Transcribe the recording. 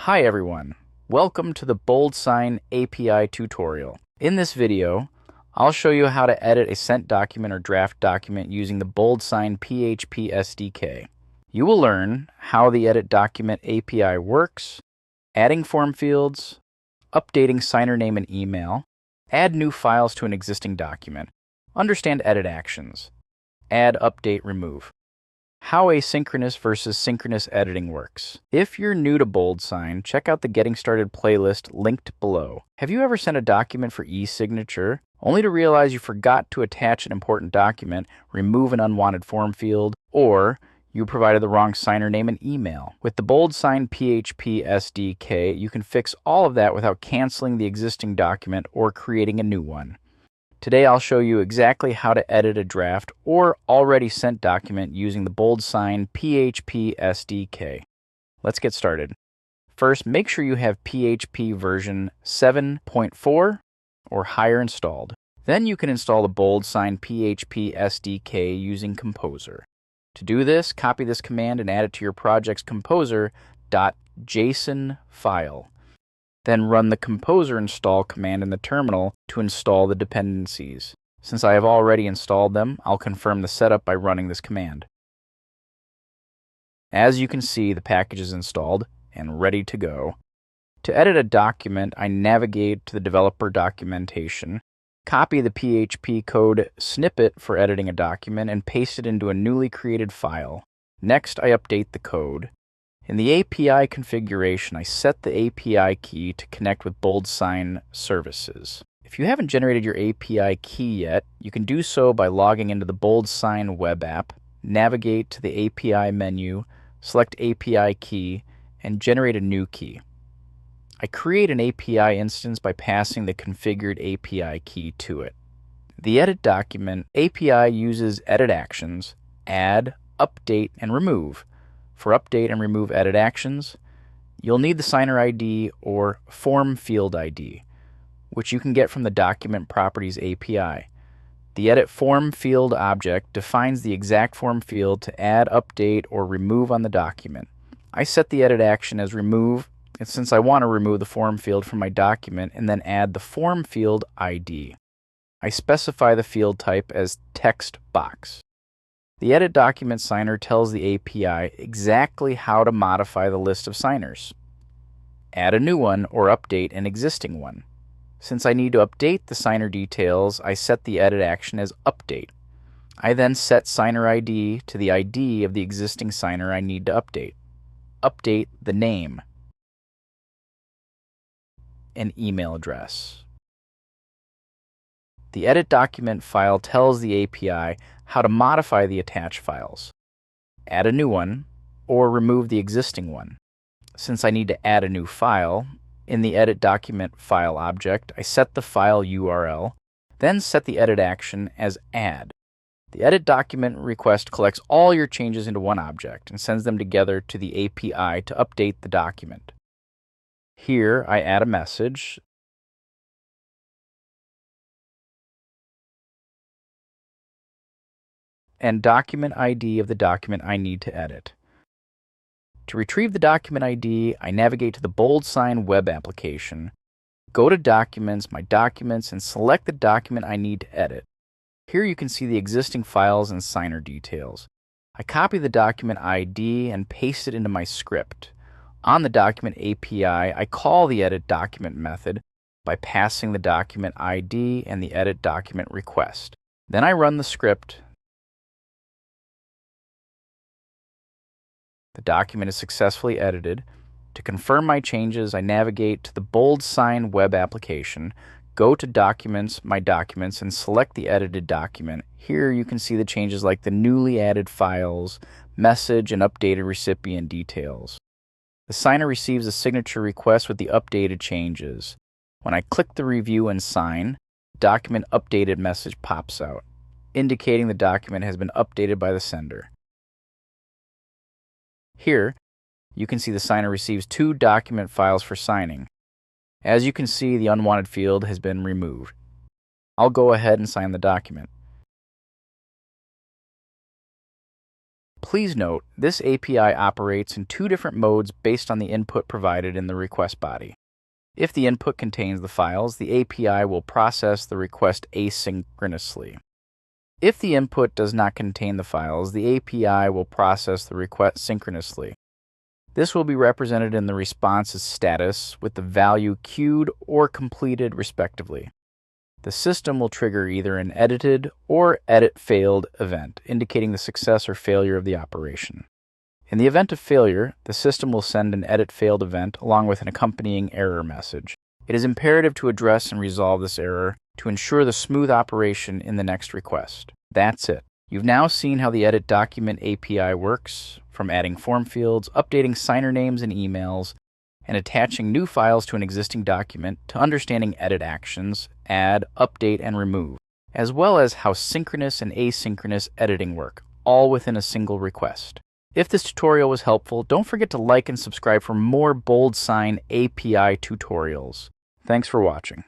Hi everyone, welcome to the BoldSign API tutorial. In this video, I'll show you how to edit a sent document or draft document using the BoldSign PHP SDK. You will learn how the Edit Document API works, adding form fields, updating signer name and email, add new files to an existing document, understand edit actions, add, update, remove. How asynchronous versus synchronous editing works. If you're new to BoldSign, check out the Getting Started playlist linked below. Have you ever sent a document for eSignature only to realize you forgot to attach an important document, remove an unwanted form field, or you provided the wrong signer name and email? With the BoldSign PHP SDK, you can fix all of that without canceling the existing document or creating a new one. Today I'll show you exactly how to edit a draft or already sent document using the BoldSign PHP SDK. Let's get started. First, make sure you have PHP version 7.4 or higher installed. Then you can install the BoldSign PHP SDK using Composer. To do this, copy this command and add it to your project's composer.json file. Then run the Composer install command in the terminal to install the dependencies. Since I have already installed them, I'll confirm the setup by running this command. As you can see, the package is installed and ready to go. To edit a document, I navigate to the developer documentation, copy the PHP code snippet for editing a document, and paste it into a newly created file. Next, I update the code. In the API configuration, I set the API key to connect with BoldSign services. If you haven't generated your API key yet, you can do so by logging into the BoldSign web app, navigate to the API menu, select API key, and generate a new key. I create an API instance by passing the configured API key to it. The Edit Document API uses edit actions, add, update, and remove. For update and remove edit actions, you'll need the signer ID or form field ID, which you can get from the Document Properties API. The edit form field object defines the exact form field to add, update, or remove on the document. I set the edit action as remove, and since I want to remove the form field from my document and then add the form field ID. I specify the field type as text box. The Edit Document Signer tells the API exactly how to modify the list of signers. Add a new one or update an existing one. Since I need to update the signer details, I set the edit action as update. I then set signer ID to the ID of the existing signer I need to update. Update the name and email address. The edit document file tells the API how to modify the attached files. Add a new one, or remove the existing one. Since I need to add a new file, in the edit document file object, I set the file URL, then set the edit action as add. The edit document request collects all your changes into one object and sends them together to the API to update the document. Here, I add a message and document ID of the document I need to edit. To retrieve the document ID, I navigate to the BoldSign web application, go to Documents, My Documents, and select the document I need to edit. Here you can see the existing files and signer details. I copy the document ID and paste it into my script. On the Document API, I call the Edit Document method by passing the document ID and the Edit Document request. Then I run the script. The document is successfully edited. To confirm my changes, I navigate to the BoldSign web application, go to Documents, My Documents, and select the edited document. Here you can see the changes like the newly added files, message, and updated recipient details. The signer receives a signature request with the updated changes. When I click the Review and Sign, the document updated message pops out, indicating the document has been updated by the sender. Here, you can see the signer receives 2 document files for signing. As you can see, the unwanted field has been removed. I'll go ahead and sign the document. Please note, this API operates in two different modes based on the input provided in the request body. If the input contains the files, the API will process the request asynchronously. If the input does not contain the files, the API will process the request synchronously. This will be represented in the response's status with the value queued or completed respectively. The system will trigger either an edited or edit failed event, indicating the success or failure of the operation. In the event of failure, the system will send an edit failed event along with an accompanying error message. It is imperative to address and resolve this error to ensure the smooth operation in the next request. That's it. You've now seen how the Edit Document API works, from adding form fields, updating signer names and emails, and attaching new files to an existing document, to understanding edit actions, add, update, and remove, as well as how synchronous and asynchronous editing work, all within a single request. If this tutorial was helpful, don't forget to like and subscribe for more BoldSign API tutorials. Thanks for watching.